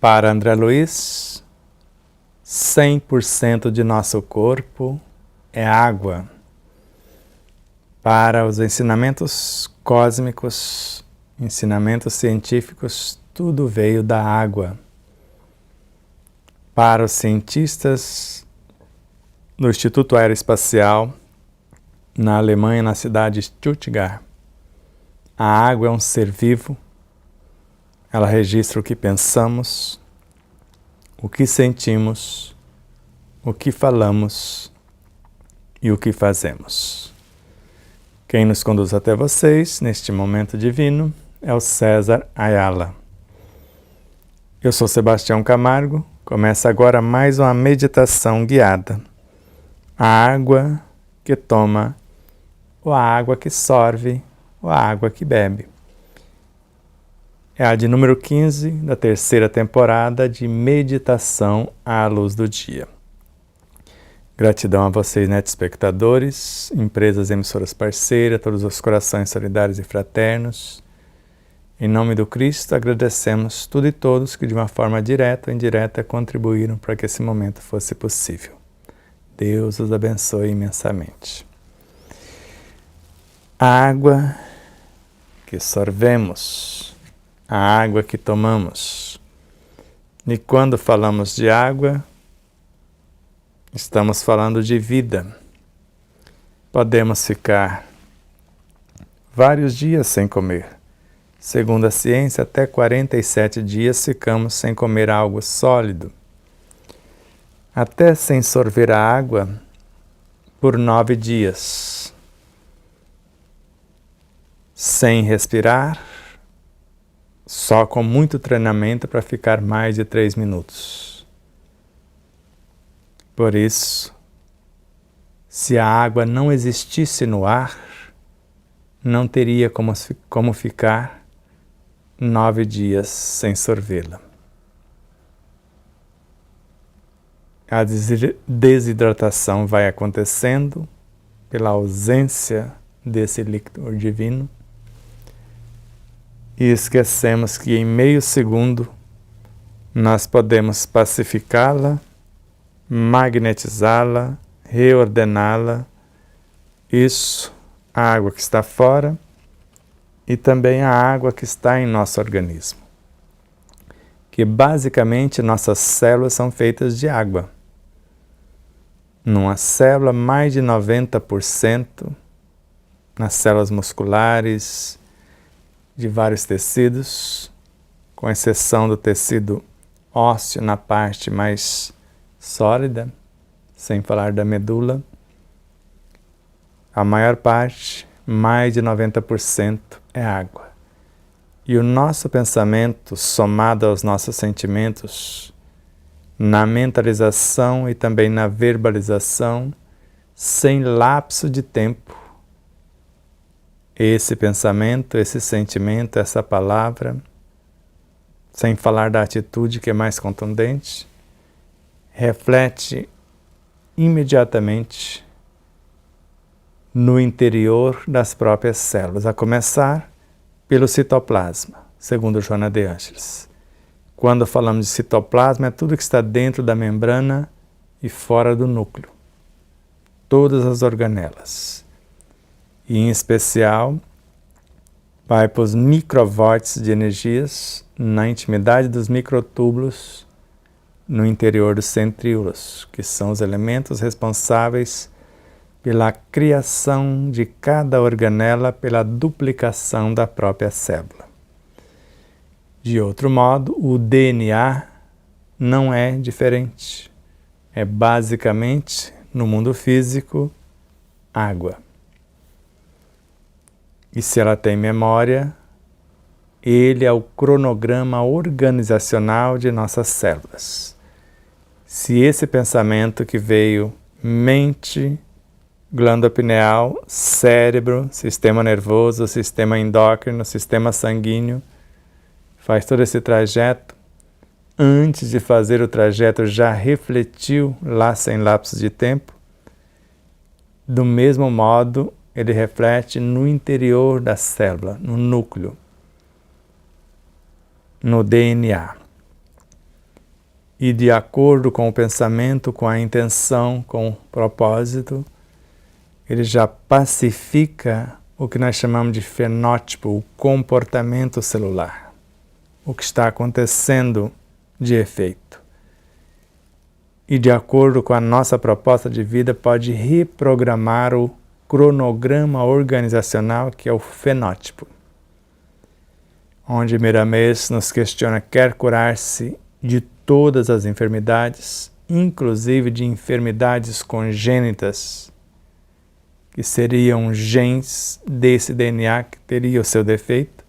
Para André Luiz, 100% de nosso corpo é água. Para os ensinamentos cósmicos, ensinamentos científicos, tudo veio da água. Para os cientistas do Instituto Aeroespacial, na Alemanha, na cidade de Stuttgart, a água é um ser vivo. Ela registra o que pensamos, o que sentimos, o que falamos e o que fazemos. Quem nos conduz até vocês, neste momento divino, é o César Ayala. Eu sou Sebastião Camargo. Começa agora mais uma meditação guiada. A água que toma, ou a água que sorve, ou a água que bebe. É a de número 15 da terceira temporada de Meditação à Luz do Dia. Gratidão a vocês, espectadores, empresas emissoras parceiras, todos os corações solidários e fraternos. Em nome do Cristo, agradecemos tudo e todos que de uma forma direta ou indireta contribuíram para que esse momento fosse possível. Deus os abençoe imensamente. A água que sorvemos, a água que tomamos. E quando falamos de água, estamos falando de vida. Podemos ficar vários dias sem comer. Segundo a ciência, até 47 dias ficamos sem comer algo sólido. Até sem sorver a água por 9 dias. Sem respirar, só com muito treinamento para ficar mais de 3 minutos. Por isso, se a água não existisse no ar, não teria como ficar 9 dias sem sorvê-la. A desidratação vai acontecendo pela ausência desse líquido divino. E esquecemos que em meio segundo nós podemos pacificá-la, magnetizá-la, reordená-la. Isso, a água que está fora e também a água que está em nosso organismo. Que basicamente nossas células são feitas de água. Numa célula, mais de 90% nas células musculares, de vários tecidos, com exceção do tecido ósseo na parte mais sólida, sem falar da medula. A maior parte, mais de 90%, é água. E o nosso pensamento, somado aos nossos sentimentos, na mentalização e também na verbalização, sem lapso de tempo, esse pensamento, esse sentimento, essa palavra, sem falar da atitude que é mais contundente, reflete imediatamente no interior das próprias células, a começar pelo citoplasma, segundo Joana de Ângeles. Quando falamos de citoplasma, é tudo que está dentro da membrana e fora do núcleo. Todas as organelas. E, em especial, vai para os microvórtices de energias na intimidade dos microtúbulos no interior dos centríolos, que são os elementos responsáveis pela criação de cada organela, pela duplicação da própria célula. De outro modo, o DNA não é diferente. É basicamente, no mundo físico, água. E se ela tem memória, ele é o cronograma organizacional de nossas células. Se esse pensamento que veio mente, glândula pineal, cérebro, sistema nervoso, sistema endócrino, sistema sanguíneo, faz todo esse trajeto, antes de fazer o trajeto já refletiu lá sem lapsos de tempo, do mesmo modo ele reflete no interior da célula, no núcleo, no DNA. e de acordo com o pensamento, com a intenção, com o propósito, ele já pacifica o que nós chamamos de fenótipo, o comportamento celular, o que está acontecendo de efeito. E de acordo com a nossa proposta de vida, pode reprogramar o cronograma organizacional, que é o fenótipo, onde Miramês nos questiona: quer curar-se de todas as enfermidades, inclusive de enfermidades congênitas, que seriam genes desse DNA que teria o seu defeito?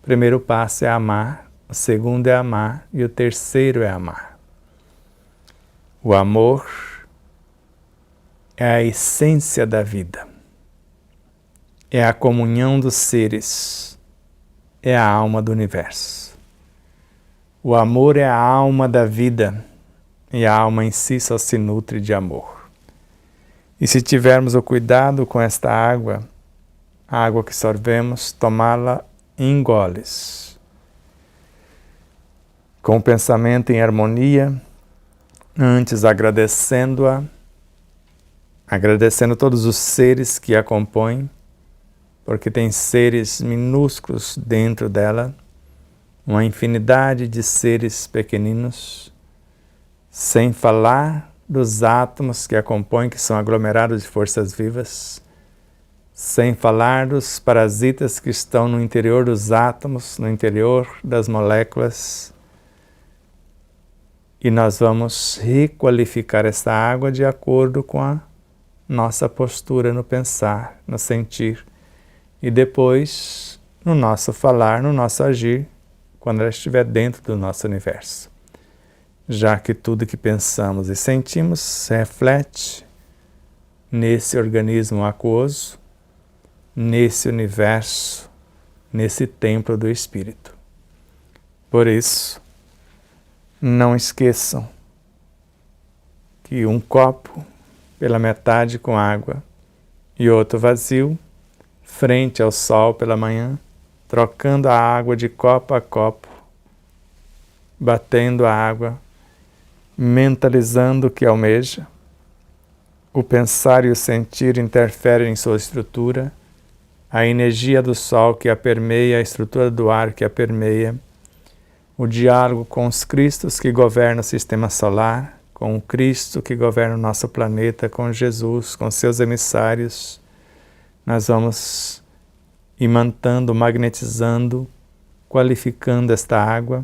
O primeiro passo é amar, o segundo é amar e o terceiro é amar. O amor é a essência da vida, é a comunhão dos seres, é a alma do universo. O amor é a alma da vida e a alma em si só se nutre de amor. E se tivermos o cuidado com esta água, a água que sorvemos, tomá-la em goles, com o pensamento em harmonia, antes agradecendo-a, agradecendo todos os seres que a compõem, porque tem seres minúsculos dentro dela, uma infinidade de seres pequeninos, sem falar dos átomos que a compõem, que são aglomerados de forças vivas, sem falar dos parasitas que estão no interior dos átomos, no interior das moléculas. E nós vamos requalificar essa água de acordo com a nossa postura no pensar, no sentir, e depois no nosso falar, no nosso agir, quando ela estiver dentro do nosso universo. Já que tudo que pensamos e sentimos se reflete nesse organismo aquoso, nesse universo, nesse templo do Espírito. Por isso, não esqueçam que um copo pela metade com água e outro vazio, frente ao sol pela manhã, trocando a água de copo a copo, batendo a água, mentalizando o que almeja. O pensar e o sentir interferem em sua estrutura, a energia do sol que a permeia, a estrutura do ar que a permeia, o diálogo com os Cristos que governam o sistema solar, com o Cristo que governa o nosso planeta, com Jesus, com seus emissários. Nós vamos imantando, magnetizando, qualificando esta água.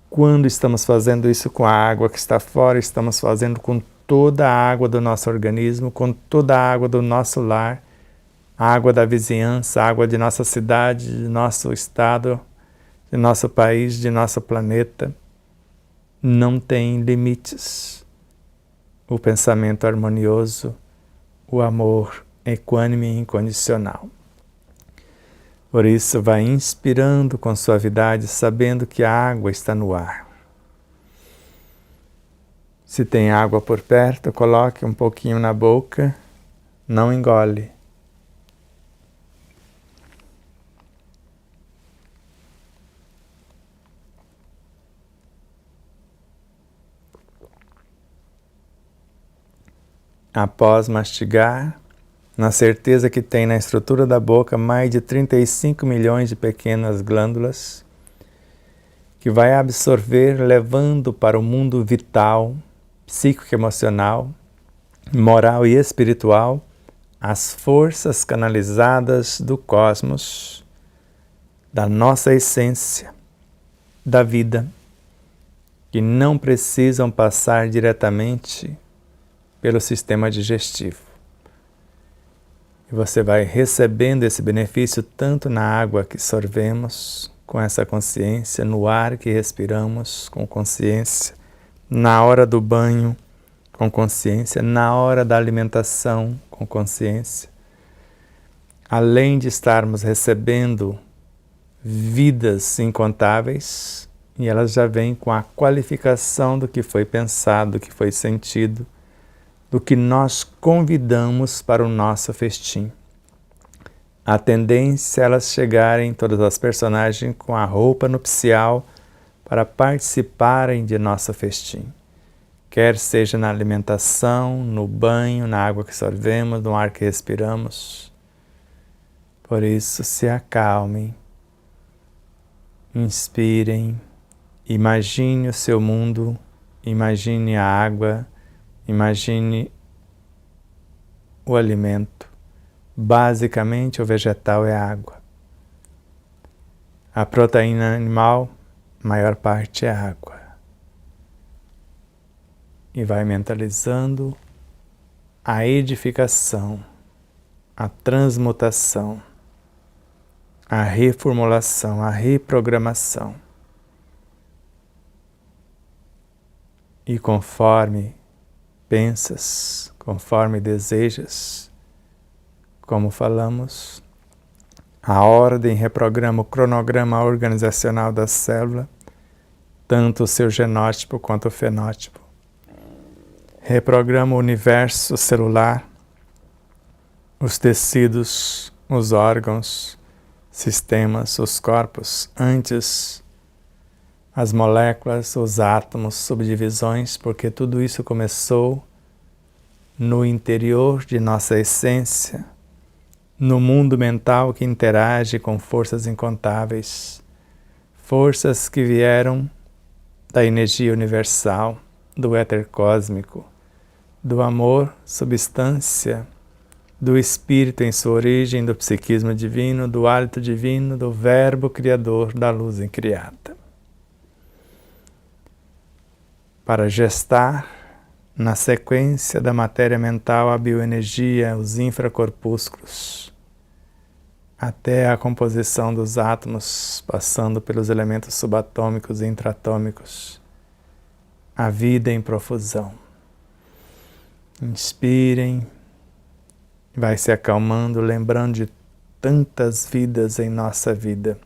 Quando estamos fazendo isso com a água que está fora, estamos fazendo com toda a água do nosso organismo, com toda a água do nosso lar, a água da vizinhança, a água de nossa cidade, de nosso estado, de nosso país, de nosso planeta. Não tem limites. O pensamento harmonioso, o amor equânime e incondicional. Por isso, vai inspirando com suavidade, sabendo que a água está no ar. Se tem água por perto, coloque um pouquinho na boca, não engole. Após mastigar, na certeza que tem na estrutura da boca mais de 35 milhões de pequenas glândulas, que vai absorver, levando para o mundo vital, psíquico, emocional, moral e espiritual, as forças canalizadas do cosmos, da nossa essência, da vida, que não precisam passar diretamente pelo sistema digestivo. E você vai recebendo esse benefício tanto na água que sorvemos, com essa consciência, no ar que respiramos, com consciência, na hora do banho, com consciência, na hora da alimentação, com consciência. Além de estarmos recebendo vidas incontáveis, e elas já vêm com a qualificação do que foi pensado, do que foi sentido, do que nós convidamos para o nosso festim. A tendência é elas chegarem, todas as personagens, com a roupa nupcial para participarem de nosso festim, quer seja na alimentação, no banho, na água que sorvemos, no ar que respiramos. Por isso, se acalmem, inspirem, imagine o seu mundo, imagine a água, imagine o alimento. Basicamente, o vegetal é a água. A proteína animal, maior parte é água. E vai mentalizando a edificação, a transmutação, a reformulação, a reprogramação. E conforme pensas, conforme desejas, como falamos, a ordem reprograma o cronograma organizacional da célula, tanto o seu genótipo quanto o fenótipo. Reprograma o universo celular, os tecidos, os órgãos, sistemas, os corpos, antes as moléculas, os átomos, subdivisões, porque tudo isso começou no interior de nossa essência, no mundo mental que interage com forças incontáveis, forças que vieram da energia universal, do éter cósmico, do amor, substância, do espírito em sua origem, do psiquismo divino, do hálito divino, do verbo criador, da luz incriada. Para gestar, na sequência da matéria mental, a bioenergia, os infracorpúsculos, até a composição dos átomos, passando pelos elementos subatômicos e intratômicos, a vida em profusão. Inspirem, vai se acalmando, lembrando de tantas vidas em nossa vida.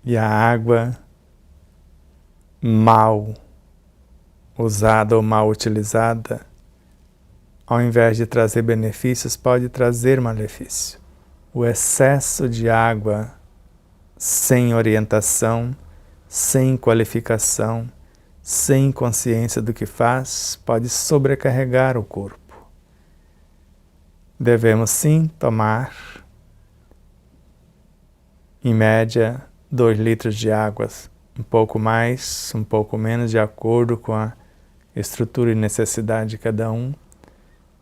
E a água mal usada ou mal utilizada, ao invés de trazer benefícios, pode trazer malefício. O excesso de água sem orientação, sem qualificação, sem consciência do que faz, pode sobrecarregar o corpo. Devemos sim tomar, em média, 2 litros de água, um pouco mais, um pouco menos, de acordo com a estrutura e necessidade de cada um,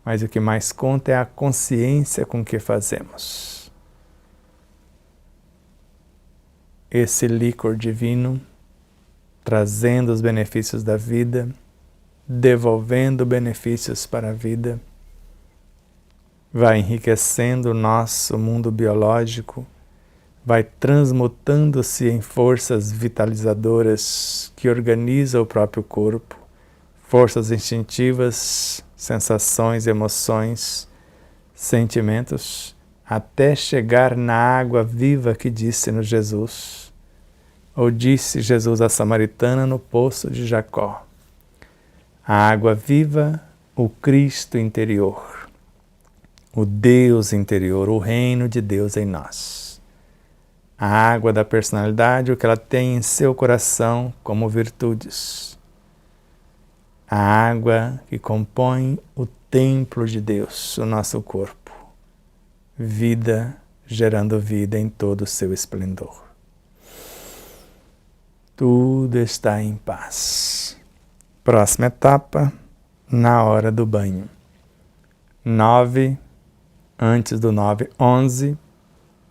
mas o que mais conta é a consciência com que fazemos. Esse líquor divino, trazendo os benefícios da vida, devolvendo benefícios para a vida, vai enriquecendo o nosso mundo biológico, vai transmutando-se em forças vitalizadoras que organizam o próprio corpo, forças instintivas, sensações, emoções, sentimentos, até chegar na água viva que disse-nos Jesus, ou disse Jesus à samaritana no poço de Jacó. A água viva, o Cristo interior, o Deus interior, o reino de Deus em nós. A água da personalidade, o que ela tem em seu coração como virtudes. A água que compõe o templo de Deus, o nosso corpo. Vida gerando vida em todo o seu esplendor. Tudo está em paz. Próxima etapa, na hora do banho. 9, antes do 9, 11,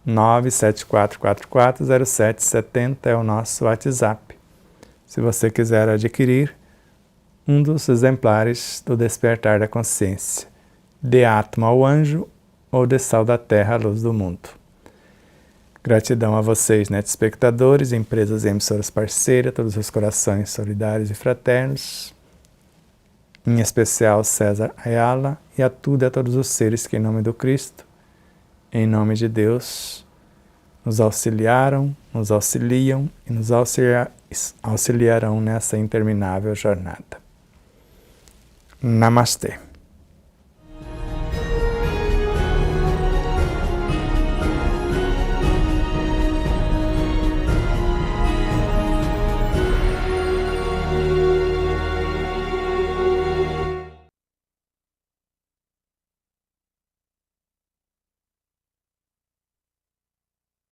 974440770 é o nosso WhatsApp. Se você quiser adquirir um dos exemplares do Despertar da Consciência, de Atma ao Anjo ou de Sal da Terra à Luz do Mundo. Gratidão a vocês, netespectadores, empresas e emissoras parceiras, todos os corações solidários e fraternos, em especial César Ayala, e a tudo e a todos os seres que, em nome do Cristo, em nome de Deus, nos auxiliaram, nos auxiliam e nos auxiliarão nessa interminável jornada. Namastê.